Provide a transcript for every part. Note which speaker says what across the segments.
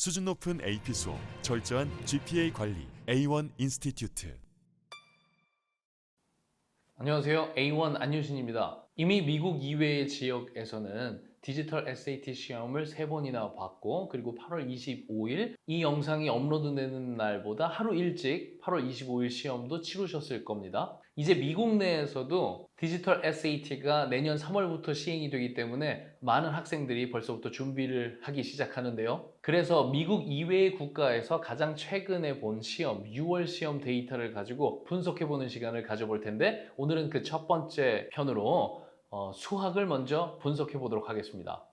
Speaker 1: 수준 높은 AP 수업, 철저한 GPA 관리, A1 인스티튜트.
Speaker 2: 안녕하세요. A1 안유신입니다. 이미 미국 이외의 지역에서는 디지털 SAT 시험을 3번이나 봤고, 그리고 8월 25일 이 영상이 업로드되는 날보다 하루 일찍 8월 25일 시험도 치르셨을 겁니다. 이제 미국 내에서도 디지털 SAT가 내년 3월부터 시행이 되기 때문에 많은 학생들이 벌써부터 준비를 하기 시작하는데요. 그래서 미국 이외의 국가에서 가장 최근에 본 시험, 6월 시험 데이터를 가지고 분석해보는 시간을 가져볼 텐데, 오늘은 그 첫 번째 편으로 수학을 먼저 분석해 보도록 하겠습니다.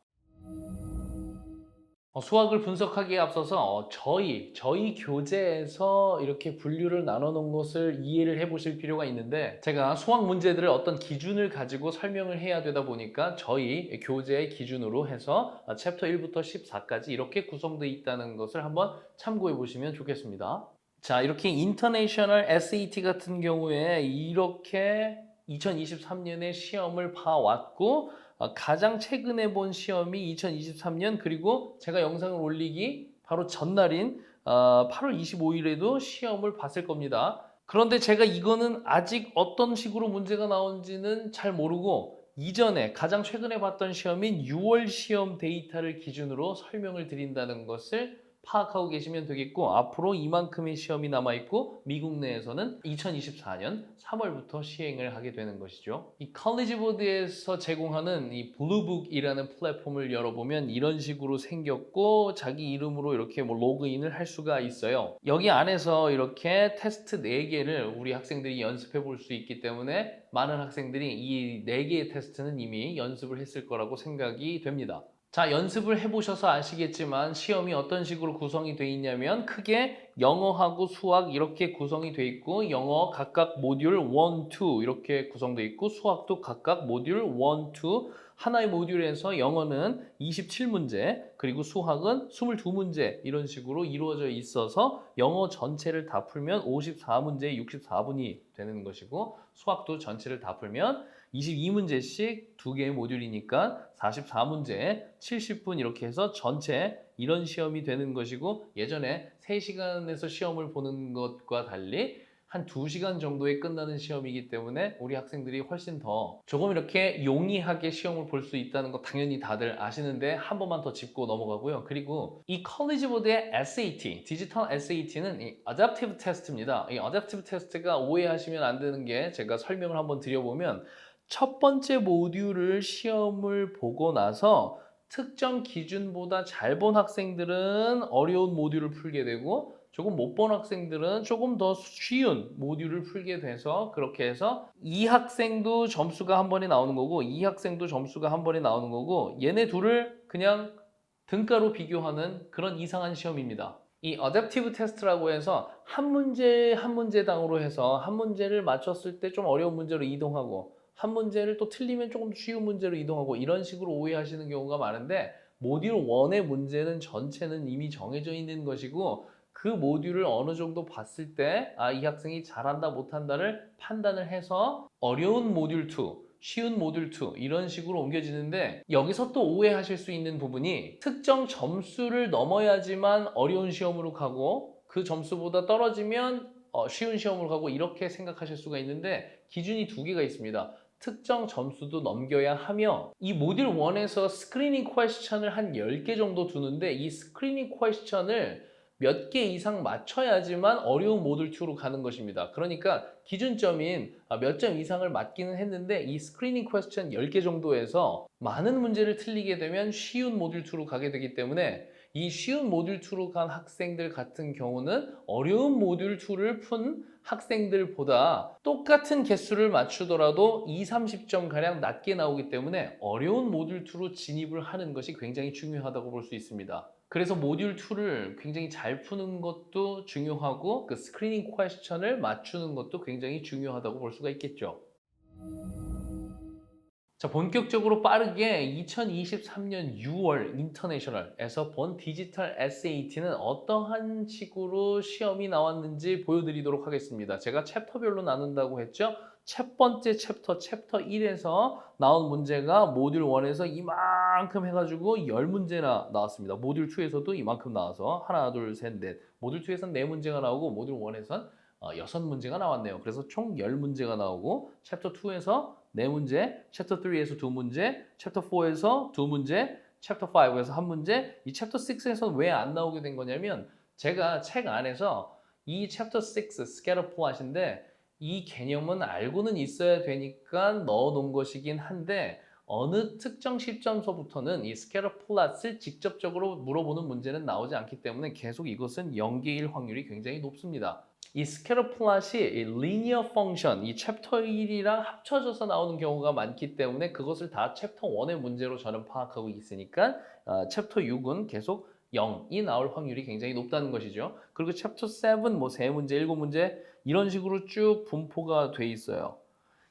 Speaker 2: 수학을 분석하기에 앞서서 저희 교재에서 이렇게 분류를 나눠 놓은 것을 이해를 해 보실 필요가 있는데, 제가 수학 문제들을 어떤 기준을 가지고 설명을 해야 되다 보니까 저희 교재의 기준으로 해서 챕터 1부터 14까지 이렇게 구성되어 있다는 것을 한번 참고해 보시면 좋겠습니다. 자, 이렇게 인터내셔널 SAT 같은 경우에 이렇게 2023년에 시험을 봐왔고, 가장 최근에 본 시험이 2023년, 그리고 제가 영상을 올리기 바로 전날인 8월 25일에도 시험을 봤을 겁니다. 그런데 제가 이거는 아직 어떤 식으로 문제가 나온지는 잘 모르고, 이전에 가장 최근에 봤던 시험인 6월 시험 데이터를 기준으로 설명을 드린다는 것을 파악하고 계시면 되겠고, 앞으로 이만큼의 시험이 남아있고 미국 내에서는 2024년 3월부터 시행을 하게 되는 것이죠. 이 컬리지보드에서 제공하는 이 블루북이라는 플랫폼을 열어보면 이런 식으로 생겼고, 자기 이름으로 이렇게 로그인을 할 수가 있어요. 여기 안에서 이렇게 테스트 4개를 우리 학생들이 연습해 볼 수 있기 때문에 많은 학생들이 이 4개의 테스트는 이미 연습을 했을 거라고 생각이 됩니다. 자, 연습을 해보셔서 아시겠지만 시험이 어떤 식으로 구성이 되어 있냐면, 크게 영어하고 수학 이렇게 구성이 되어 있고, 영어 각각 모듈 1, 2 이렇게 구성되어 있고, 수학도 각각 모듈 1, 2, 하나의 모듈에서 영어는 27문제, 그리고 수학은 22문제 이런 식으로 이루어져 있어서 영어 전체를 다 풀면 54문제에 64분이 되는 것이고, 수학도 전체를 다 풀면 22문제씩 2개의 모듈이니까 44문제, 70분 이렇게 해서 전체 이런 시험이 되는 것이고, 예전에 3시간에서 시험을 보는 것과 달리 한 2시간 정도에 끝나는 시험이기 때문에 우리 학생들이 훨씬 더 조금 이렇게 용이하게 시험을 볼 수 있다는 거 당연히 다들 아시는데 한 번만 더 짚고 넘어가고요. 그리고 이 컬리지보드의 SAT, 디지털 SAT는 이 어댑티브 테스트입니다. 이 어댑티브 테스트가 오해하시면 안 되는 게, 제가 설명을 한번 드려보면, 첫 번째 모듈을 시험을 보고 나서 특정 기준보다 잘 본 학생들은 어려운 모듈을 풀게 되고, 조금 못 본 학생들은 조금 더 쉬운 모듈을 풀게 돼서, 그렇게 해서 이 학생도 점수가 한 번에 나오는 거고 이 학생도 점수가 한 번에 나오는 거고, 얘네 둘을 그냥 등가로 비교하는 그런 이상한 시험입니다. 이 어댑티브 테스트라고 해서 한 문제 한 문제당으로 해서 한 문제를 맞췄을 때 좀 어려운 문제로 이동하고, 한 문제를 또 틀리면 조금 쉬운 문제로 이동하고, 이런 식으로 오해하시는 경우가 많은데, 모듈 1의 문제는 전체는 이미 정해져 있는 것이고, 그 모듈을 어느 정도 봤을 때 이 학생이 잘한다 못한다를 판단을 해서 어려운 모듈 2, 쉬운 모듈 2 이런 식으로 옮겨지는데, 여기서 또 오해하실 수 있는 부분이, 특정 점수를 넘어야지만 어려운 시험으로 가고 그 점수보다 떨어지면 쉬운 시험으로 가고, 이렇게 생각하실 수가 있는데, 기준이 2개가 있습니다. 특정 점수도 넘겨야 하며, 이 모듈 1에서 스크리닝 퀘스천을 한 10개 정도 두는데, 이 스크리닝 퀘스천을 몇 개 이상 맞춰야지만 어려운 모듈 2로 가는 것입니다. 그러니까 기준점인 몇 점 이상을 맞기는 했는데, 이 스크리닝 퀘스천 10개 정도에서 많은 문제를 틀리게 되면 쉬운 모듈 2로 가게 되기 때문에, 이 쉬운 모듈 2로 간 학생들 같은 경우는 어려운 모듈 2를 푼 학생들보다 똑같은 개수를 맞추더라도 2, 30점 가량 낮게 나오기 때문에 어려운 모듈 2로 진입을 하는 것이 굉장히 중요하다고 볼 수 있습니다. 그래서 모듈 2를 굉장히 잘 푸는 것도 중요하고, 그 스크리닝 퀘스천을 맞추는 것도 굉장히 중요하다고 볼 수가 있겠죠. 자, 본격적으로 빠르게 2023년 6월 인터내셔널에서 본 디지털 SAT는 어떠한 식으로 시험이 나왔는지 보여드리도록 하겠습니다. 제가 챕터별로 나눈다고 했죠? 첫 번째 챕터 1에서 나온 문제가 모듈 1에서 이만큼 해가지고 10문제나 나왔습니다. 모듈 2에서도 이만큼 나와서 하나, 둘, 셋, 넷. 모듈 2에서는 4문제가 나오고 모듈 1에서는 6문제가 나왔네요. 그래서 총 10문제가 나오고 챕터 2에서 4문제, 챕터 3에서 2문제, 챕터 4에서 2문제, 챕터 5에서 1문제. 이 챕터 6에서는 왜 안 나오게 된 거냐면 제가 책 안에서 이 챕터 6 스캐터 플롯인데 이 개념은 알고는 있어야 되니까 넣어놓은 것이긴 한데 어느 특정 시점서부터는 이 스캐터 플롯을 직접적으로 물어보는 문제는 나오지 않기 때문에 계속 이것은 0개일 확률이 굉장히 높습니다. 이 스캐터 플롯이 이 리니어 펑션, 이 챕터 1이랑 합쳐져서 나오는 경우가 많기 때문에 그것을 다 챕터 1의 문제로 저는 파악하고 있으니까 챕터 6은 계속 0이 나올 확률이 굉장히 높다는 것이죠. 그리고 챕터 7, 뭐 3문제, 7문제 이런 식으로 쭉 분포가 돼 있어요.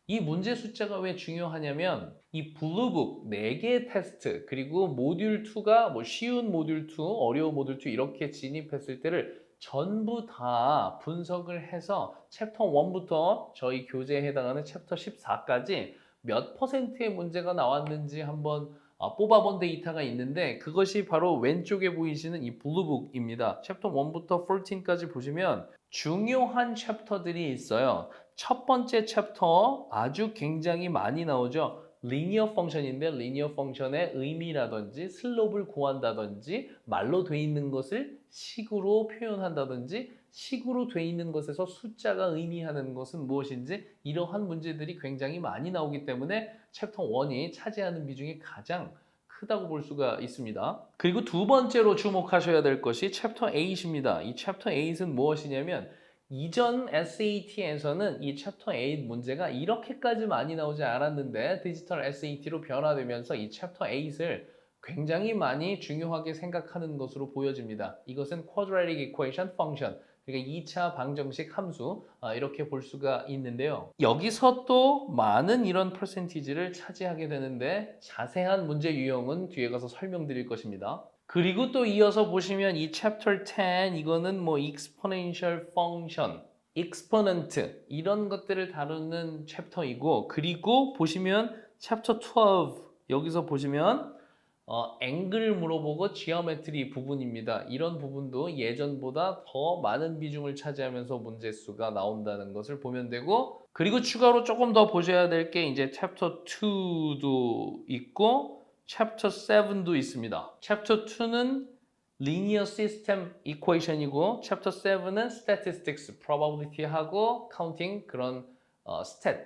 Speaker 2: 이 문제 숫자가 왜 중요하냐면 이 블루북 4개의 테스트 그리고 모듈 2가 뭐 쉬운 모듈 2, 어려운 모듈 2 이렇게 진입했을 때를 전부 다 분석을 해서 챕터 1부터 저희 교재에 해당하는 챕터 14까지 몇 퍼센트의 문제가 나왔는지 한번 뽑아본 데이터가 있는데 그것이 바로 왼쪽에 보이시는 이 블루북입니다. 챕터 1부터 14까지 보시면 중요한 챕터들이 있어요. 첫 번째 챕터 아주 굉장히 많이 나오죠. 리니어 펑션인데 리니어 펑션의 의미라든지 슬롭을 구한다든지 말로 돼 있는 것을 식으로 표현한다든지 식으로 돼 있는 것에서 숫자가 의미하는 것은 무엇인지 이러한 문제들이 굉장히 많이 나오기 때문에 챕터 1이 차지하는 비중이 가장 크다고 볼 수가 있습니다. 그리고 두 번째로 주목하셔야 될 것이 챕터 8입니다. 이 챕터 8은 무엇이냐면 이전 SAT에서는 이 챕터 8 문제가 이렇게까지 많이 나오지 않았는데 디지털 SAT로 변화되면서 이 챕터 8을 굉장히 많이 중요하게 생각하는 것으로 보여집니다. 이것은 quadratic equation function, 그러니까 2차 방정식 함수 이렇게 볼 수가 있는데요. 여기서 또 많은 이런 퍼센티지를 차지하게 되는데 자세한 문제 유형은 뒤에 가서 설명드릴 것입니다. 그리고 또 이어서 보시면 이 챕터 10 이거는 뭐 exponential function, exponent 이런 것들을 다루는 챕터이고 그리고 보시면 챕터 12 여기서 보시면 앵글 물어보고 지오메트리 부분입니다. 이런 부분도 예전보다 더 많은 비중을 차지하면서 문제 수가 나온다는 것을 보면 되고 그리고 추가로 조금 더 보셔야 될 게 이제 챕터 2도 있고 챕터 7도 있습니다. 챕터 2는 linear system equation이고 챕터 7은 statistics, probability하고 counting 그런 stat,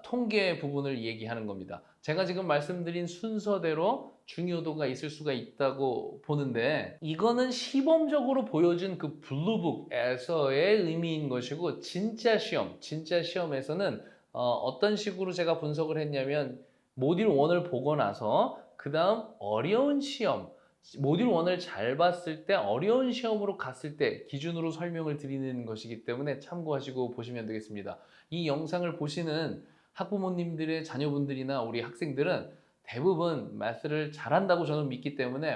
Speaker 2: 통계 부분을 얘기하는 겁니다. 제가 지금 말씀드린 순서대로 중요도가 있을 수가 있다고 보는데 이거는 시범적으로 보여준 그 블루북에서의 의미인 것이고 진짜 시험에서는 어떤 식으로 제가 분석을 했냐면 모듈 1을 보고 나서 그 다음 어려운 시험 모듈 1을 잘 봤을 때 어려운 시험으로 갔을 때 기준으로 설명을 드리는 것이기 때문에 참고하시고 보시면 되겠습니다. 이 영상을 보시는 학부모님들의 자녀분들이나 우리 학생들은 대부분 매스를 잘한다고 저는 믿기 때문에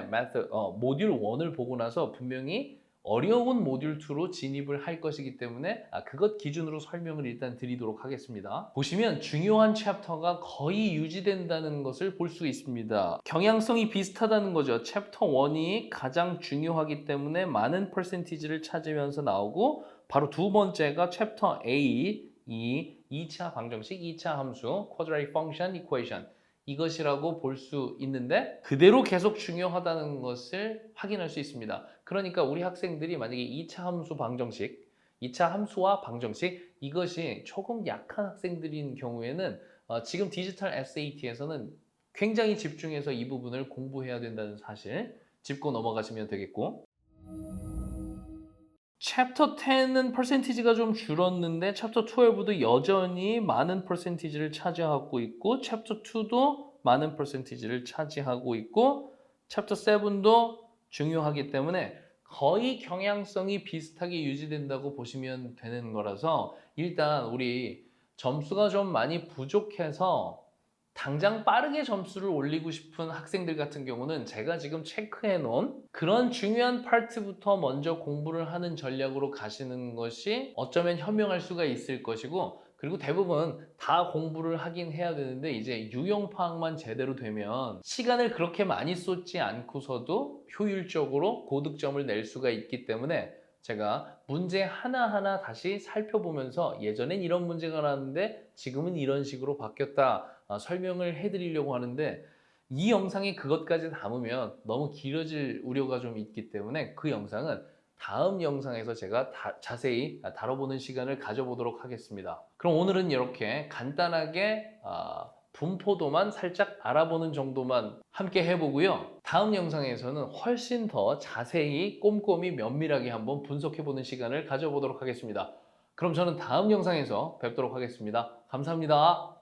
Speaker 2: 모듈 1을 보고 나서 분명히 어려운 모듈 2로 진입을 할 것이기 때문에 그것 기준으로 설명을 일단 드리도록 하겠습니다. 보시면 중요한 챕터가 거의 유지된다는 것을 볼 수 있습니다. 경향성이 비슷하다는 거죠. 챕터 1이 가장 중요하기 때문에 많은 퍼센티지를 찾으면서 나오고 바로 두 번째가 챕터 8, 이 2차 방정식, 2차 함수, quadratic function equation 이것이라고 볼 수 있는데 그대로 계속 중요하다는 것을 확인할 수 있습니다. 그러니까 우리 학생들이 만약에 2차 함수 방정식, 2차 함수와 방정식 이것이 조금 약한 학생들인 경우에는 지금 디지털 SAT에서는 굉장히 집중해서 이 부분을 공부해야 된다는 사실 짚고 넘어가시면 되겠고 챕터 10은 퍼센티지가 좀 줄었는데 챕터 12도 여전히 많은 퍼센티지를 차지하고 있고 챕터 2도 많은 퍼센티지를 차지하고 있고 챕터 7도 중요하기 때문에 거의 경향성이 비슷하게 유지된다고 보시면 되는 거라서 일단 우리 점수가 좀 많이 부족해서 당장 빠르게 점수를 올리고 싶은 학생들 같은 경우는 제가 지금 체크해 놓은 그런 중요한 파트부터 먼저 공부를 하는 전략으로 가시는 것이 어쩌면 현명할 수가 있을 것이고 그리고 대부분 다 공부를 하긴 해야 되는데 이제 유형 파악만 제대로 되면 시간을 그렇게 많이 쏟지 않고서도 효율적으로 고득점을 낼 수가 있기 때문에 제가 문제 하나하나 다시 살펴보면서 예전엔 이런 문제가 나왔는데 지금은 이런 식으로 바뀌었다 설명을 해드리려고 하는데 이 영상이 그것까지 담으면 너무 길어질 우려가 좀 있기 때문에 그 영상은 다음 영상에서 제가 자세히 다뤄보는 시간을 가져보도록 하겠습니다. 그럼 오늘은 이렇게 간단하게 분포도만 살짝 알아보는 정도만 함께 해보고요. 다음 영상에서는 훨씬 더 자세히 꼼꼼히 면밀하게 한번 분석해보는 시간을 가져보도록 하겠습니다. 그럼 저는 다음 영상에서 뵙도록 하겠습니다. 감사합니다.